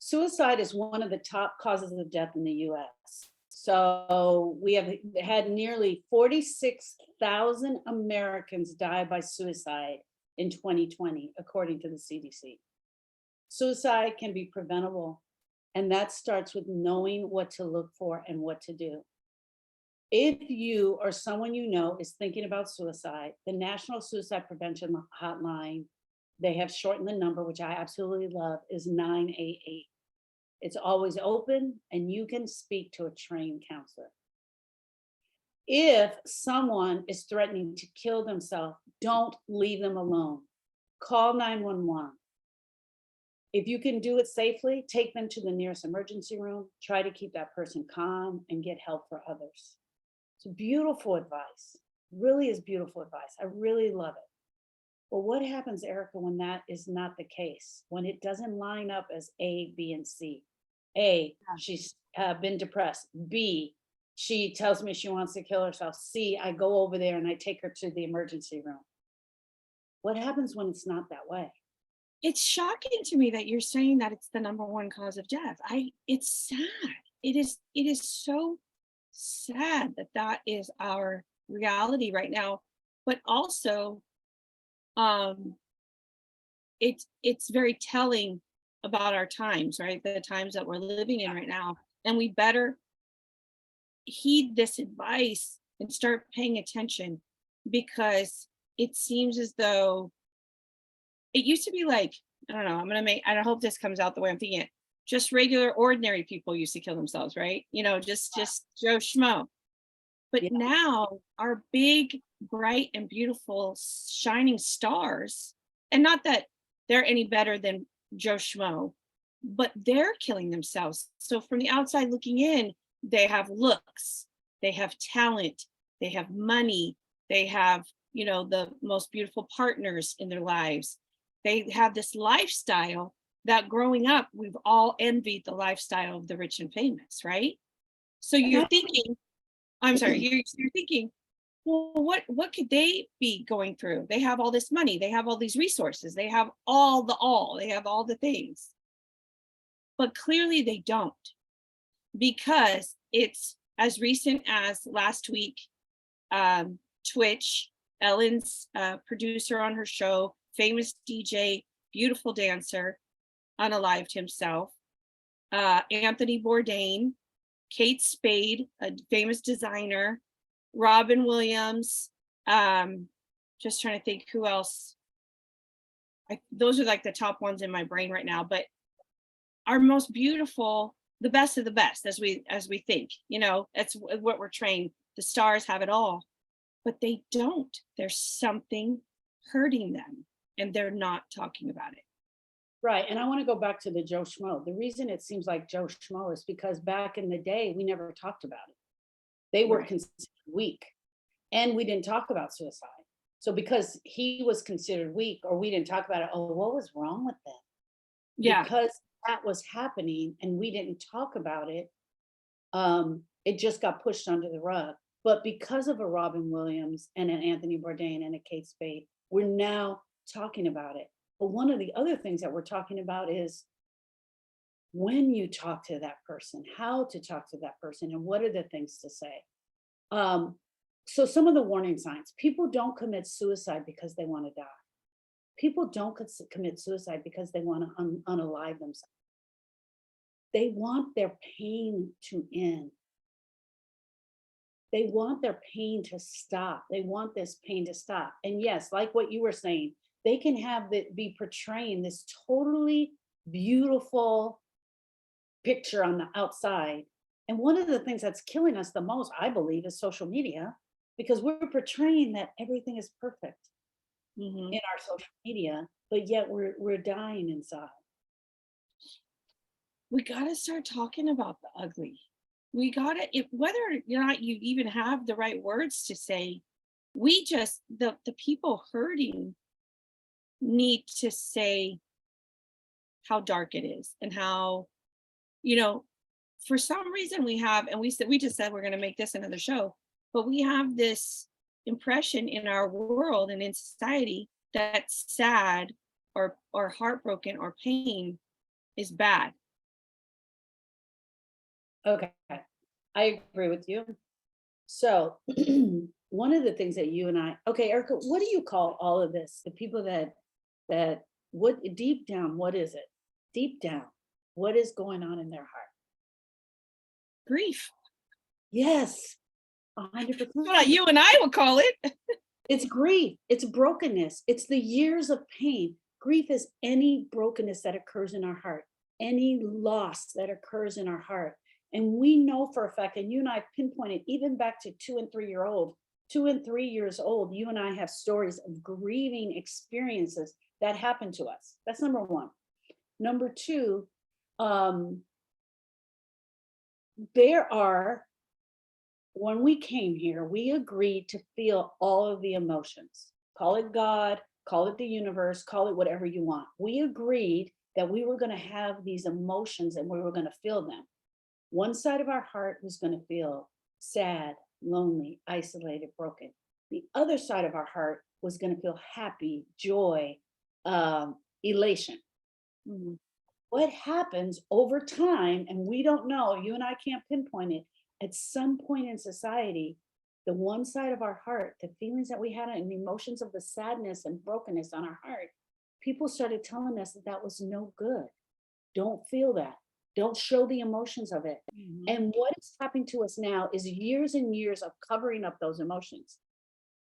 Suicide is one of the top causes of death in the US. So we have had nearly 46,000 Americans die by suicide in 2020, according to the CDC. Suicide can be preventable, and that starts with knowing what to look for and what to do. If you or someone you know is thinking about suicide, the National Suicide Prevention Hotline, they have shortened the number, which I absolutely love, is 988. It's always open and you can speak to a trained counselor. If someone is threatening to kill themselves, don't leave them alone. Call 911. If you can do it safely, take them to the nearest emergency room. Try to keep that person calm and get help for others. It's beautiful advice. Really is beautiful advice. I really love it. But what happens, Erica, when that is not the case? When it doesn't line up as A, B, and C? A, she's been depressed. B, she tells me she wants to kill herself. C, I go over there and I take her to the emergency room. What happens when it's not that way? It's shocking to me that you're saying that it's the number one cause of death. It's sad. It is so sad that that is our reality right now. But also, um, it's very telling about our times, right? The times that we're living in right now. And we better heed this advice and start paying attention, because it seems as though it used to be like, I don't know, I hope this comes out the way I'm thinking it. Just regular, ordinary people used to kill themselves, right? Just Joe Schmo. But Yeah. now our big, bright, and beautiful shining stars, and not that they're any better than Joe Schmo, but they're killing themselves. So from the outside looking in, they have looks, they have talent, they have money, they have, the most beautiful partners in their lives. They have this lifestyle that growing up, we've all envied the lifestyle of the rich and famous, right? So you're thinking, I'm sorry, you're thinking, well, what could they be going through? They have all this money, they have all these resources, they have they have all the things. But clearly they don't, because it's as recent as last week, Twitch, Ellen's producer on her show, famous DJ, beautiful dancer, unalived himself. Anthony Bourdain, Kate Spade, a famous designer, Robin Williams, just trying to think who else. Those are like the top ones in my brain right now, but our most beautiful, the best of the best, as we think, that's what we're trained. The stars have it all, but they don't. There's something hurting them and they're not talking about it. Right. And I want to go back to the Joe Schmo. The reason it seems like Joe Schmo is because back in the day, we never talked about it. They were considered weak, and we didn't talk about suicide. So because he was considered weak, or we didn't talk about it, oh, what was wrong with them? Yeah. Because that was happening and we didn't talk about it, it just got pushed under the rug. But because of a Robin Williams and an Anthony Bourdain and a Kate Spade, we're now talking about it. But one of the other things that we're talking about is when you talk to that person, how to talk to that person, and what are the things to say. So some of the warning signs: people don't commit suicide because they want to die. People don't commit suicide because they want to unalive themselves. They want their pain to end. They want their pain to stop. They want this pain to stop. And yes, like what you were saying, they can have that be portraying this totally beautiful picture on the outside. And one of the things that's killing us the most, I believe, is social media, because we're portraying that everything is perfect in our social media, but yet we're dying inside. We got to start talking about the ugly. We got to, whether or not you even have the right words to say, we just, the people hurting need to say how dark it is, and how, for some reason we have, and we just said we're going to make this another show, but we have this impression in our world and in society that sad or heartbroken or pain is bad. Okay, I agree with you. So one of the things that you and I, okay, Erica, what do you call all of this? The people that what deep down, what is it? Deep down, what is going on in their heart? Grief. Yes, Well, 100%. you and I will call it. It's grief, it's brokenness, it's the years of pain. Grief is any brokenness that occurs in our heart, any loss that occurs in our heart. And we know for a fact, and you and I pinpointed even back to 2 and 3 year old, 2 and 3 years old, you and I have stories of grieving experiences that happened to us. That's number one. Number two, um, there are when we came here, we agreed to feel all of the emotions. Call it God, call it the universe, call it whatever you want. We agreed that we were going to have these emotions and we were going to feel them. One side of our heart was going to feel sad, lonely, isolated, broken. The other side of our heart was going to feel happy, joy, elation. Mhm. What happens over time, and we don't know, you and I can't pinpoint it, at some point in society, the one side of our heart, the feelings that we had and the emotions of the sadness and brokenness on our heart, people started telling us that that was no good. Don't feel that. Don't show the emotions of it. Mhm. And what is happening to us now is years and years of covering up those emotions.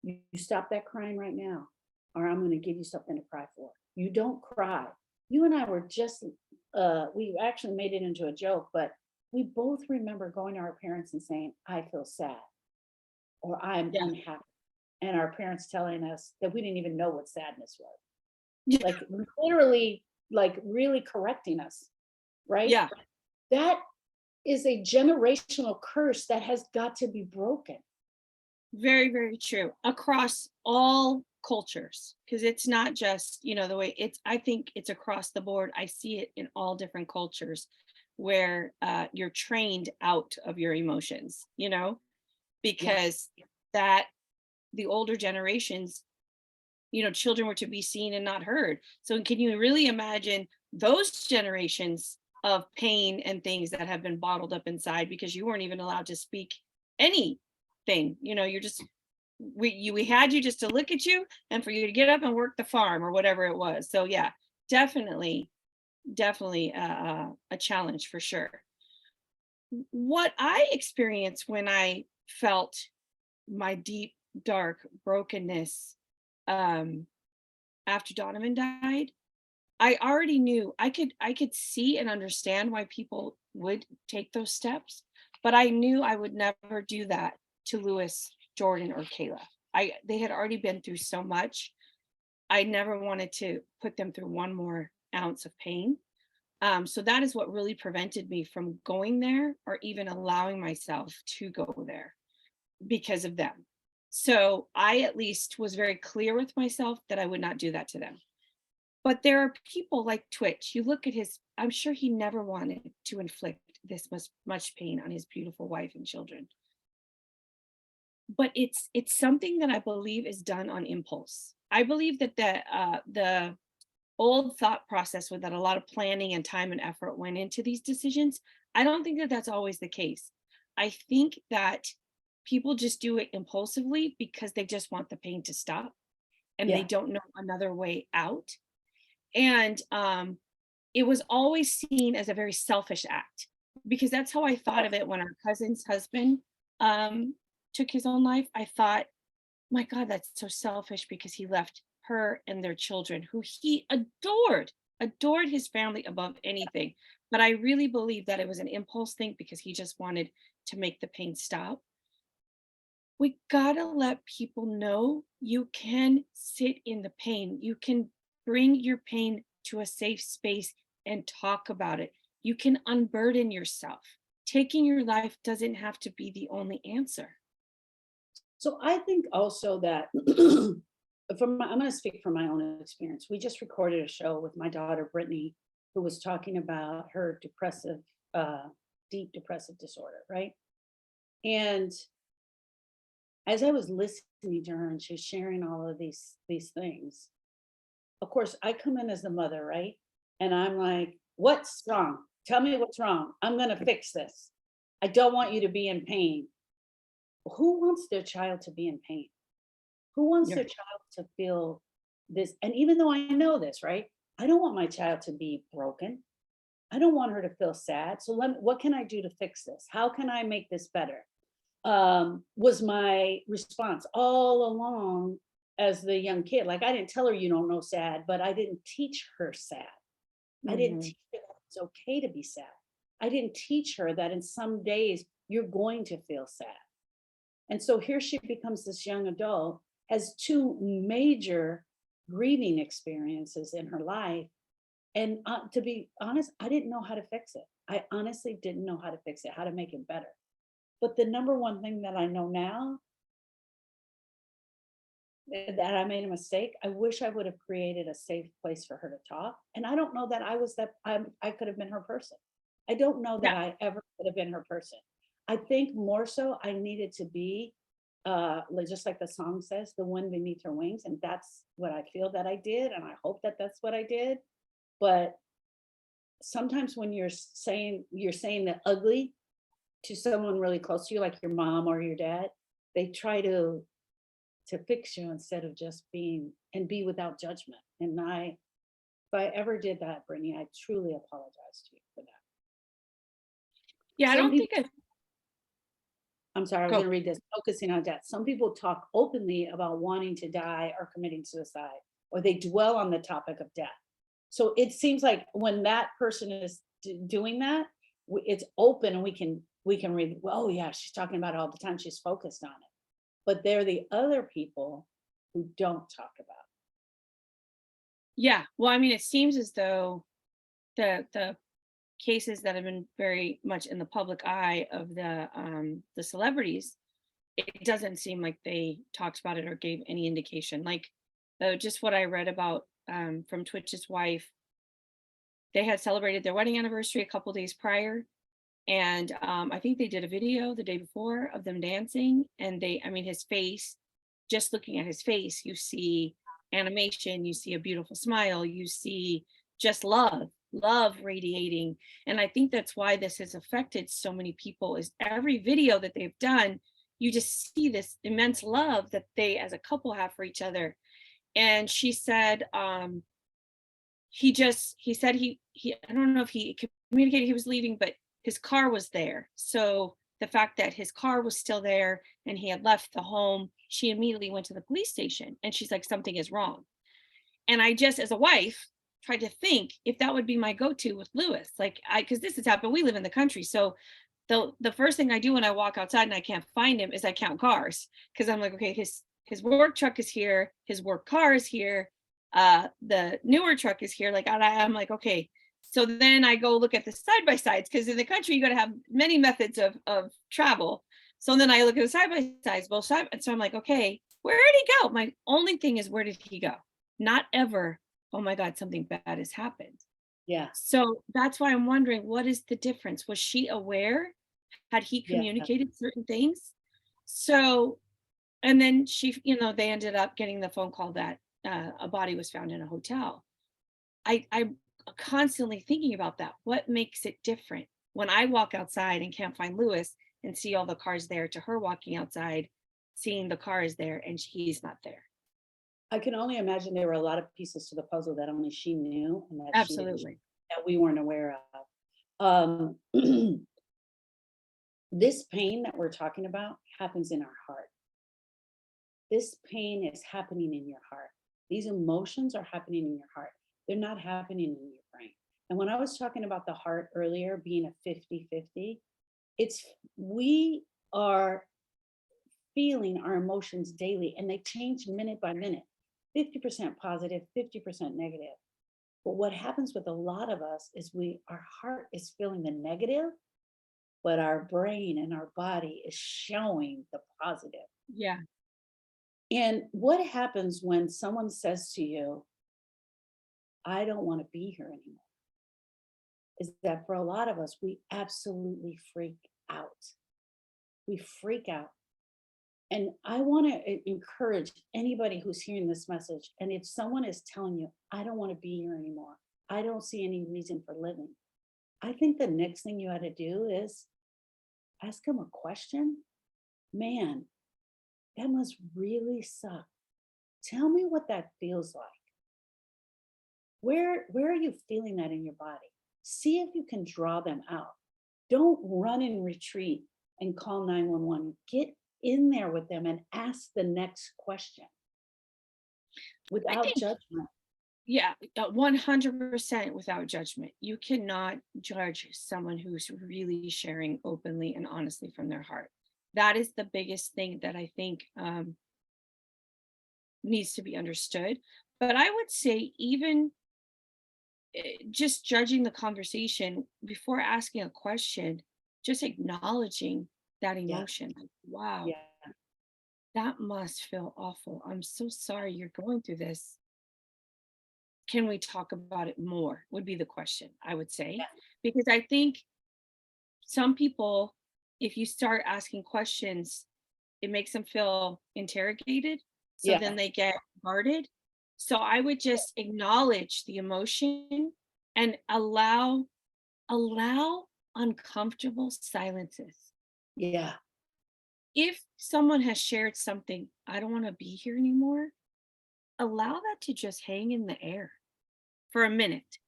You stop that crying right now, or I'm going to give you something to cry for. You don't cry. You and I were just, we actually made it into a joke, but we both remember going to our parents and saying, I feel sad or I'm Yeah. unhappy. And our parents telling us that we didn't even know what sadness was. Yeah. Like literally, like really correcting us, right? Yeah. That is a generational curse that has got to be broken. Very, very true. Across all cultures, because it's not just, the way it's, I think it's across the board. I see it in all different cultures where you're trained out of your emotions, Yeah. because that the older generations, children were to be seen and not heard. So can you really imagine those generations of pain and things that have been bottled up inside because you weren't even allowed to speak anything? You're just we had you just to look at you and for you to get up and work the farm or whatever it was. So yeah, definitely, definitely a challenge for sure. What I experienced when I felt my deep, dark brokenness um, after Donovan died, I already knew I could see and understand why people would take those steps, but I knew I would never do that to Lewis, Jordan, or Kayla. They had already been through so much. I never wanted to put them through one more ounce of pain. So that is what really prevented me from going there or even allowing myself to go there because of them. So I at least was very clear with myself that I would not do that to them. But there are people like Twitch. You look at his, I'm sure he never wanted to inflict this much pain on his beautiful wife and children. But it's something that I believe is done on impulse. I believe that the old thought process with that a lot of planning and time and effort went into these decisions. I don't think that that's always the case. I think that people just do it impulsively because they just want the pain to stop and they Yeah. don't know another way out. And it was always seen as a very selfish act because that's how I thought of it when our cousin's husband um, took his own life. I thought, my God, that's so selfish because he left her and their children, who he adored his family above anything. But I really believe that it was an impulse thing because he just wanted to make the pain stop. We gotta let people know you can sit in the pain. You can bring your pain to a safe space and talk about it. You can unburden yourself. Taking your life doesn't have to be the only answer. So I think also that I'm going to speak from my own experience. We just recorded a show with my daughter Brittany, who was talking about her uh, deep depressive disorder, right? And as I was listening to her and she's sharing all of these things, of course I come in as the mother, right? And I'm like, what's wrong? Tell me what's wrong. I'm going to fix this. I don't want you to be in pain. Who wants their child to be in pain? Who wants Yeah. their child to feel this? And even though I know this, right? I don't want my child to be broken. I don't want her to feel sad. So what can I do to fix this? How can I make this better? Was my response all along as the young kid. Like I didn't tell her you don't know sad, but I didn't teach her sad. I didn't Mhm. teach her that it's okay to be sad. I didn't teach her that in some days you're going to feel sad. And so here she becomes this young adult, has two major grieving experiences in her life. And to be honest, I didn't know how to fix it. I honestly didn't know how to fix it, how to make it better. But the number one thing that I know now, that I made a mistake. I wish I would have created a safe place for her to talk. And I don't know that I could have been her person. I don't know that Yeah. I ever could have been her person. I think more so I needed to be, just like the song says, the wind beneath her wings. And that's what I feel that I did. And I hope that that's what I did. But sometimes when you're saying the ugly to someone really close to you, like your mom or your dad, they try to fix you instead of just being and be without judgment. And if I ever did that, Brittany, I truly apologize to you for that. Yeah, I Some don't people, think I I'm sorry, I was go. going to read this, focusing on death. Some people talk openly about wanting to die or committing suicide, or they dwell on the topic of death. So it seems like when that person is doing that, it's open and we can read, well, oh yeah, she's talking about it all the time. She's focused on it. But they're the other people who don't talk about it. Yeah. Well, I mean, it seems as though the cases that have been very much in the public eye of the celebrities, it doesn't seem like they talked about it or gave any indication. Like just what I read about from Twitch's wife, they had celebrated their wedding anniversary a couple days prior, and I think they did a video the day before of them dancing, and I mean, his face, just looking at his face, you see animation, you see a beautiful smile, you see just love radiating. And I think that's why this has affected so many people, is every video that they've done, you just see this immense love that they as a couple have for each other. And she said, he said he I don't know if he communicated he was leaving, but his car was there. So the fact that his car was still there and he had left the home, she immediately went to the police station and she's like, something is wrong. And I just, as a wife, tried to think if that would be my go-to with Lewis. Like because this has happened. We live in the country. So the first thing I do when I walk outside and I can't find him is I count cars. Because I'm like, okay, his work truck is here, his work car is here, the newer truck is here. Like I'm like, okay. So then I go look at the side by sides, because in the country you got to have many methods of travel. So then I look at the side by sides, both sides. And so I'm like, okay, where did he go? My only thing is, where did he go? Not ever, oh my God, something bad has happened. Yeah, So that's why I'm wondering, what is the difference? Was she aware? Had he yeah. communicated certain things? So, and then they ended up getting the phone call that a body was found in a hotel. I'm constantly thinking about that. What makes it different when I walk outside and can't find Lewis and see all the cars there, to her walking outside, seeing the car is there and he's not there? I can only imagine there were a lot of pieces to the puzzle that only she knew and that she didn't, Absolutely. that we weren't aware of. This pain that we're talking about happens in our heart. This pain is happening in your heart. These emotions are happening in your heart. They're not happening in your brain. And when I was talking about the heart earlier being a 50-50, it's we are feeling our emotions daily and they change minute by minute, 50% positive, 50% negative. But what happens with a lot of us is our heart is feeling the negative, but our brain and our body is showing the positive. Yeah. And what happens when someone says to you, I don't want to be here anymore? Is that for a lot of us, we absolutely freak out. We freak out. And I want to encourage anybody who's hearing this message. And if someone is telling you, I don't want to be here anymore, I don't see any reason for living, I think the next thing you ought to do is ask them a question, man, that must really suck. Tell me what that feels like. Where are you feeling that in your body? See if you can draw them out. Don't run and retreat and call 911. Get in there with them and ask the next question I without think, judgment. yeah, 100% without judgment. You cannot judge someone who's really sharing openly and honestly from their heart. That is the biggest thing that I think needs to be understood. But I would say, even just judging the conversation before asking a question, just acknowledging that Yeah, emotion. Like, wow, yeah, that must feel awful. I'm so sorry you're going through this. Can we talk about it more? Would be the question, I would say. yeah, Because I think some people, if you start asking questions, it makes them feel interrogated. So then yeah. they get guarded. So I would just acknowledge the emotion and allow uncomfortable silences. Yeah. If someone has shared something, I don't want to be here anymore, allow that to just hang in the air for a minute.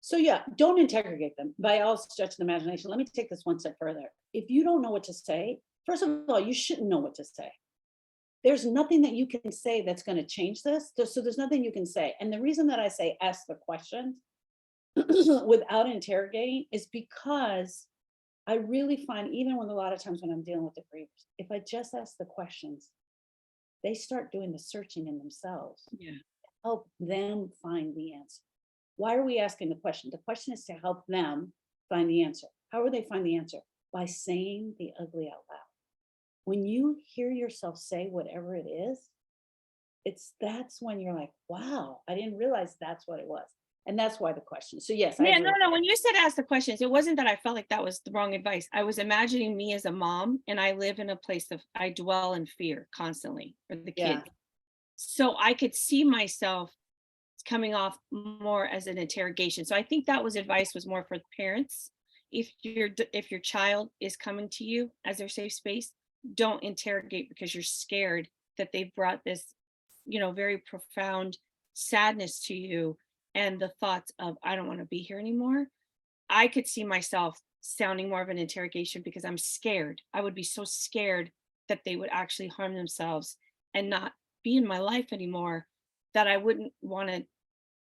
So yeah, don't interrogate them by all stretch of the imagination. Let me take this one step further. If you don't know what to say, first of all, you shouldn't know what to say. There's nothing that you can say that's going to change this. So there's nothing you can say. And the reason that I say ask the questions without interrogating is because I really find, even when a lot of times when I'm dealing with the grievers, if I just ask the questions, they start doing the searching in themselves, Yeah. help them find the answer. Why are we asking the question? The question is to help them find the answer. How will they find the answer? By saying the ugly out loud. When you hear yourself say whatever it is, that's when you're like, wow, I didn't realize that's what it was. And that's why the question. So yes, I Yeah, no, agree. no. When you said ask the questions, it wasn't that I felt like that was the wrong advice. I was imagining me as a mom, and I live in a place of, I dwell in fear constantly for the Yeah. kids. So I could see myself coming off more as an interrogation. So I think that was advice was more for parents. If your child is coming to you as their safe space, don't interrogate because you're scared that they've brought this, very profound sadness to you, and the thoughts of, I don't want to be here anymore. I could see myself sounding more of an interrogation because I'm scared. I would be so scared that they would actually harm themselves and not be in my life anymore, that I wouldn't want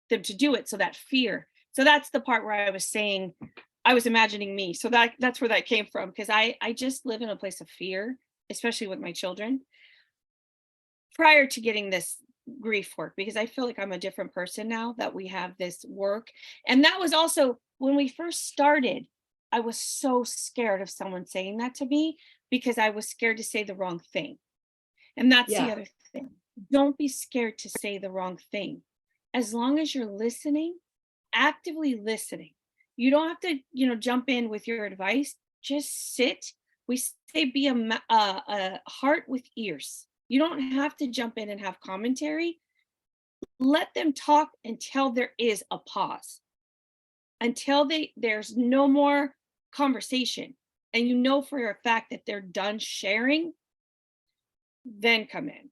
them to do it. So that fear. So that's the part where I was saying I was imagining me. So that's where that came from, because I just live in a place of fear, especially with my children, prior to getting this grief work, because I feel like I'm a different person now that we have this work. And that was also when we first started, I was so scared of someone saying that to me because I was scared to say the wrong thing. And that's the Yeah. other thing. Don't be scared to say the wrong thing. As long as you're listening, actively listening. You don't have to, jump in with your advice. Just sit. We say be a heart with ears. You don't have to jump in and have commentary. Let them talk until there is a pause, until there's no more conversation, and you know for a fact that they're done sharing, then come in.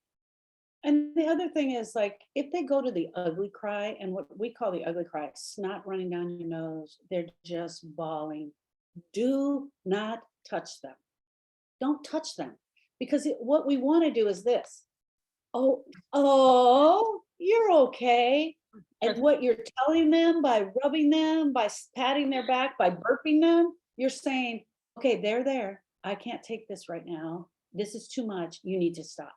And the other thing is, like, if they go to the ugly cry, and what we call the ugly cry, snot running down your nose, they're just bawling. Do not touch them. Don't touch them. Because what we want to do is this. Oh, oh, you're okay. And what you're telling them by rubbing them, by patting their back, by burping them, you're saying, okay, they're there. I can't take this right now. This is too much. You need to stop.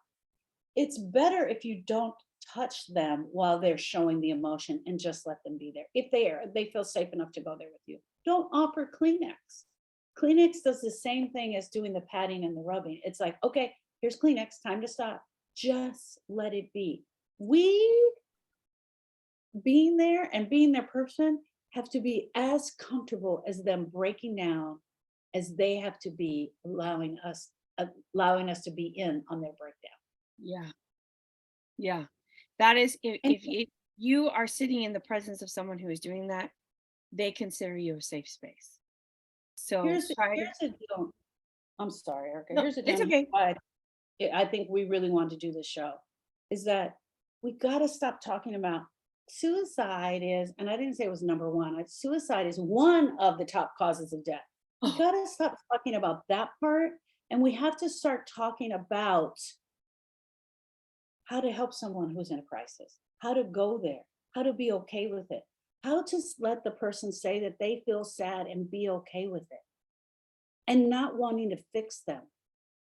It's better if you don't touch them while they're showing the emotion and just let them be there. If they feel safe enough to go there with you. Don't offer Kleenex. Kleenex does the same thing as doing the patting and the rubbing. It's like, okay, here's Kleenex, time to stop. Just let it be. We, being there and being their person, have to be as comfortable as them breaking down as they have to be allowing us to be in on their breakdown. Yeah. Yeah. That is, And if you are sitting in the presence of someone who is doing that, they consider you a safe space. So here's try to, here's a deal. I'm sorry, Erica. No, Here's the it's gentleman okay. why I think we really want to do this show is that we got to stop talking about suicide is, and I didn't say it was number one. Suicide is one of the top causes of death. We Oh, got to stop talking about that part, and we have to start talking about how to help someone who's in a crisis, how to go there, how to be okay with it, how to let the person say that they feel sad and be okay with it, and not wanting to fix them.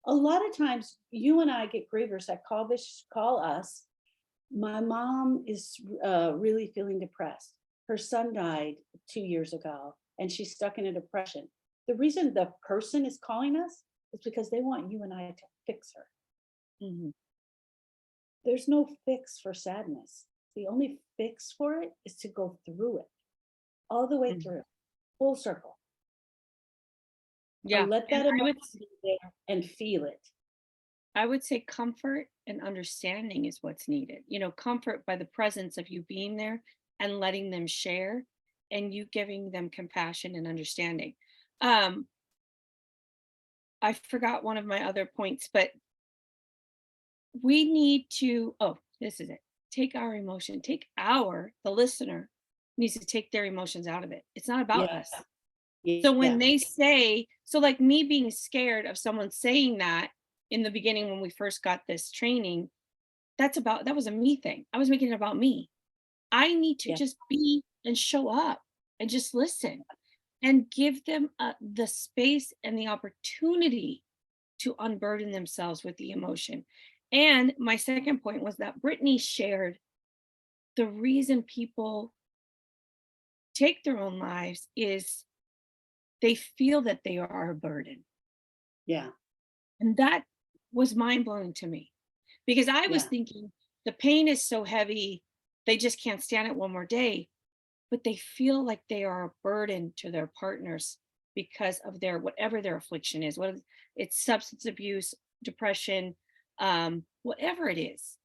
A lot of times you and I get grievers that call us. My mom is really feeling depressed. Her son died 2 years ago and she's stuck in a depression. The reason the person is calling us is because they want you and I to fix her. mhm, There's no fix for sadness. The only fix for it is to go through it all the way mhm. through, full circle. Yeah, Let and that emotion be there and feel it. I would say comfort and understanding is what's needed. Comfort by the presence of you being there and letting them share and you giving them compassion and understanding. Um, I forgot one of my other points, but we need to, oh, this is it. The listener needs to take their emotions out of it. It's not about Yeah, us. So when yeah, they say, so like me being scared of someone saying that in the beginning when we first got this training, that was a me thing. I was making it about me. I need to yeah, just be and show up and just listen and give them the space and the opportunity to unburden themselves with the emotion. And my second point was that Brittany shared the reason people take their own lives is they feel that they are a burden. yeah, And that was mind blowing to me because I was yeah, thinking the pain is so heavy, they just can't stand it one more day. But they feel like they are a burden to their partners because of their whatever their affliction is, whether it's substance abuse, depression, whatever it is.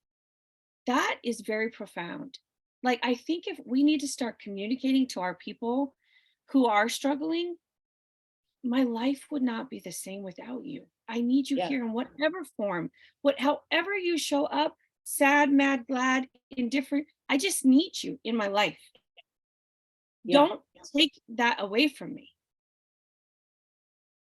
That is very profound. Like, I think if we need to start communicating to our people who are struggling, my life would not be the same without you. I need you yeah, here in whatever form, however you show up, sad, mad, glad, indifferent. I just need you in my life. yeah. Don't take that away from me.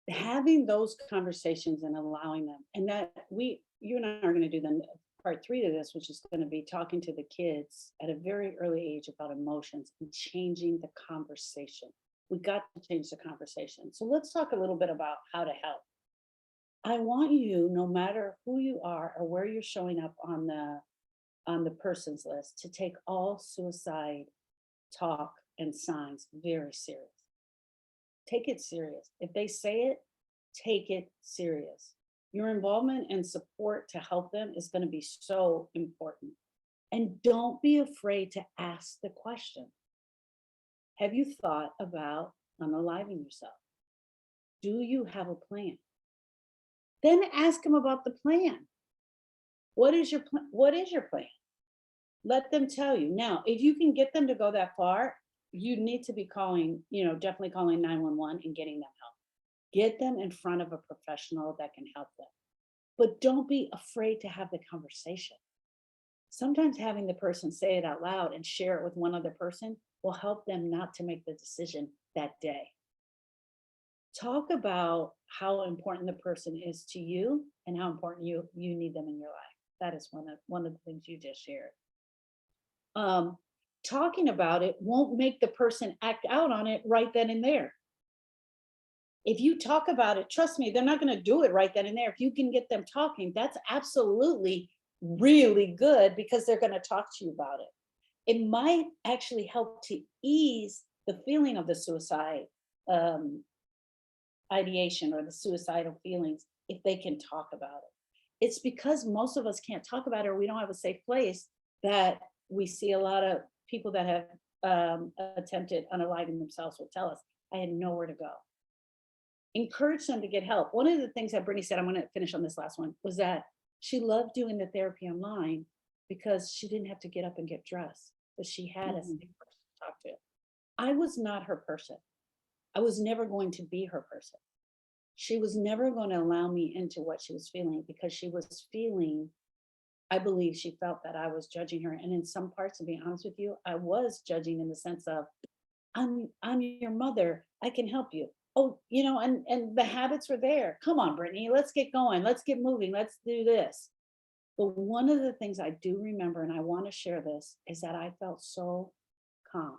Having those conversations and allowing them, and that you and I are going to do then part three to this, which is going to be talking to the kids at a very early age about emotions and changing the conversation. We got to change the conversation. So let's talk a little bit about how to help. I want you, no matter who you are or where you're showing up on the person's list, to take all suicide talk and signs very serious. Take it serious. If they say it, take it serious. Your involvement and support to help them is going to be so important. And don't be afraid to ask the question. Have you thought about unaliving yourself? Do you have a plan? Then ask them about the plan. What is your plan? What is your plan? Let them tell you. Now, if you can get them to go that far, you need to be calling, definitely calling 911 and getting them help. Get them in front of a professional that can help them. But don't be afraid to have the conversation. Sometimes having the person say it out loud and share it with one other person will help them not to make the decision that day. Talk about how important the person is to you and how important you need them in your life. That is one of the things you just shared. Um, Talking about it won't make the person act out on it right then and there. If you talk about it, trust me, they're not going to do it right then and there. If you can get them talking, that's absolutely really good because they're going to talk to you about it. It might actually help to ease the feeling of the suicide um, ideation or the suicidal feelings if they can talk about it. It's because most of us can't talk about it or we don't have a safe place that we see a lot of people that have attempted unaliving themselves will tell us, I had nowhere to go. Encourage them to get help. One of the things that Brittany said, I'm going to finish on this last one, was that she loved doing the therapy online because she didn't have to get up and get dressed, but she had a Mhm. safe person to talk to. I was not her person. I was never going to be her person. she was never going to allow me into what she was feeling, because she was feeling, I believe she felt that I was judging her. And in some parts, to be honest with you, I was judging in the sense of, I'm your mother. I can help you. Oh, and the habits were there. Come on, Brittany, let's get going. Let's get moving. Let's do this. But one of the things I do remember, and I want to share this, is that I felt so calm.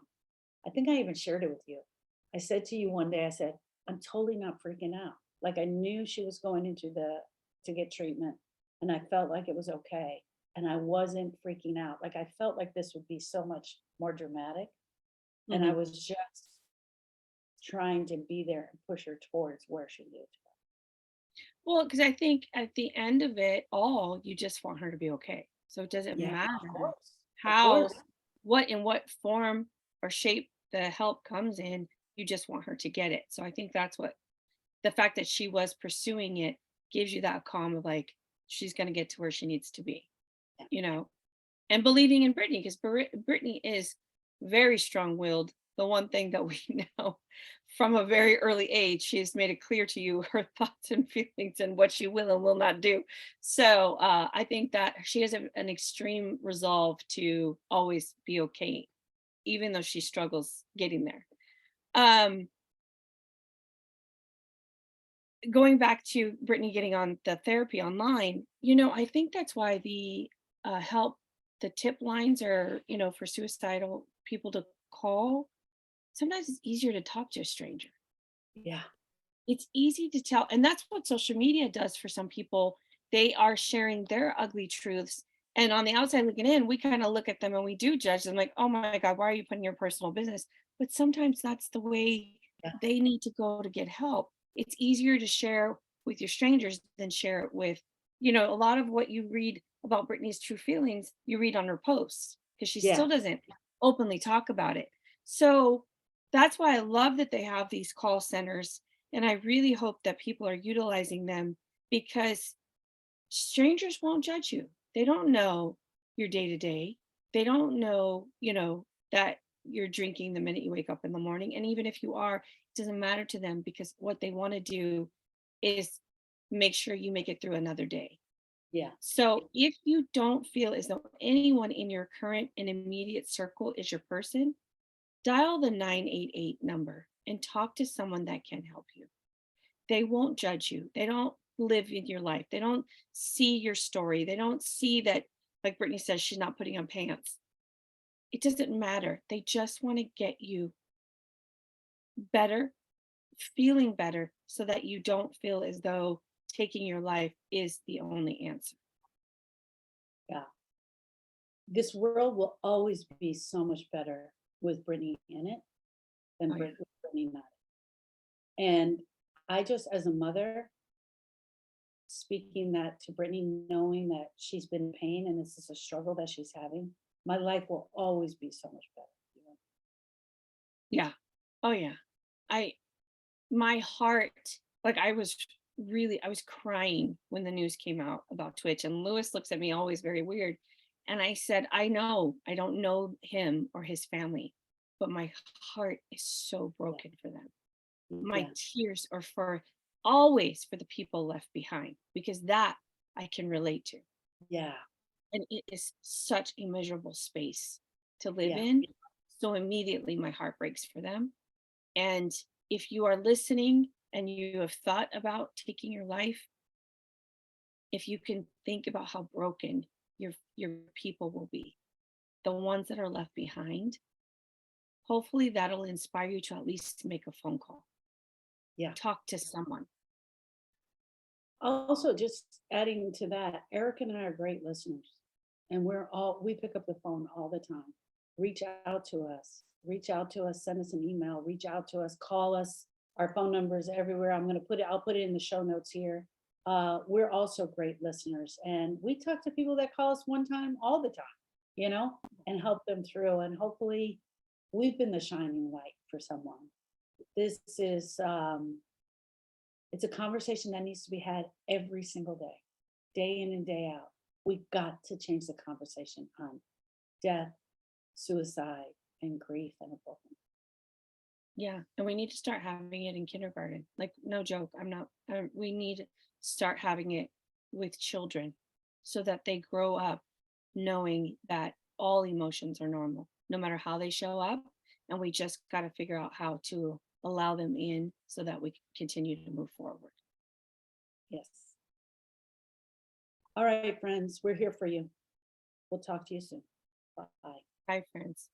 I think I even shared it with you. I said to you one day, I said, I'm totally not freaking out. Like, I knew she was going to get treatment, and I felt like it was okay. And I wasn't freaking out. Like, I felt like this would be so much more dramatic. And I Mhm. was just trying to be there and push her towards where she needed to Well, because I think at the end of it all, you just want her to be okay. So it doesn't go. Yeah, of matter course. Of how, course. what, in what form or shape the help comes in, you just want her to get it. So I think that's what the fact that she was pursuing it gives you that calm of like, she's going to get to where she needs to be, Yeah. you know, and believing in Brittany, because Brittany is very strong-willed. The one thing that we know from a very early age, she has made it clear to you her thoughts and feelings and what she will and will not do. So I think that she has an extreme resolve to always be okay, even though she struggles getting there. Um, Going back to Brittany getting on the therapy online, I think that's why the help, the tip lines are, for suicidal people to call. Sometimes it's easier to talk to a stranger. Yeah. It's easy to tell. And that's what social media does for some people. They are sharing their ugly truths. And on the outside looking in, we kind of look at them and we do judge them like, oh my God, why are you putting your personal business? But sometimes that's the way Yeah. they need to go to get help. It's easier to share with your strangers than share it with, a lot of what you read about Brittany's true feelings, you read on her posts because she Yeah. still doesn't openly talk about it. So that's why I love that they have these call centers. And I really hope that people are utilizing them because strangers won't judge you. They don't know your day to day. They don't know, that you're drinking the minute you wake up in the morning. And even if you are, it doesn't matter to them because what they want to do is make sure you make it through another day. Yeah. So if you don't feel as though anyone in your current and immediate circle is your person, dial the 988 number and talk to someone that can help you. They won't judge you. They don't live in your life. They don't see your story. They don't see that, like Brittany says, she's not putting on pants. It doesn't matter. They just want to get you better, feeling better, so that you don't feel as though taking your life is the only answer. Yeah. This world will always be so much better with Brittany in it than Oh, yeah. With Brittany not. And I just, as a mother, speaking that to Brittany, knowing that she's been in pain and this is a struggle that she's having, my life will always be so much better. Yeah. Oh, yeah. I, my heart, like I was crying when the news came out about Twitch. And Lewis looks at me always very weird. And I said, I know I don't know him or his family, but my heart is so broken for them. My Yeah. tears are for always for the people left behind because that I can relate to. Yeah. And it is such a miserable space to live Yeah. in. So immediately my heart breaks for them. And if you are listening and you have thought about taking your life, if you can think about how broken your people will be, the ones that are left behind, hopefully that'll inspire you to at least make a phone call, Yeah. talk to someone. Also, just adding to that, Eric and I are great listeners, and we pick up the phone all the time. Reach out to us, send us an email, reach out to us, call us. Our phone number is everywhere. I'll put it in the show notes here. We're also great listeners, and we talk to people that call us one time, all the time, and help them through. And hopefully, we've been the shining light for someone. This is it's a conversation that needs to be had every single day in and day out. We've got to change the conversation on death, suicide, and grief and abandonment. Yeah, and we need to start having it in kindergarten. Like, no joke, I'm not, we need to start having it with children so that they grow up knowing that all emotions are normal, no matter how they show up. And we just got to figure out how to allow them in so that we can continue to move forward. Yes. All right, friends, we're here for you. We'll talk to you soon. Bye. Bye, friends.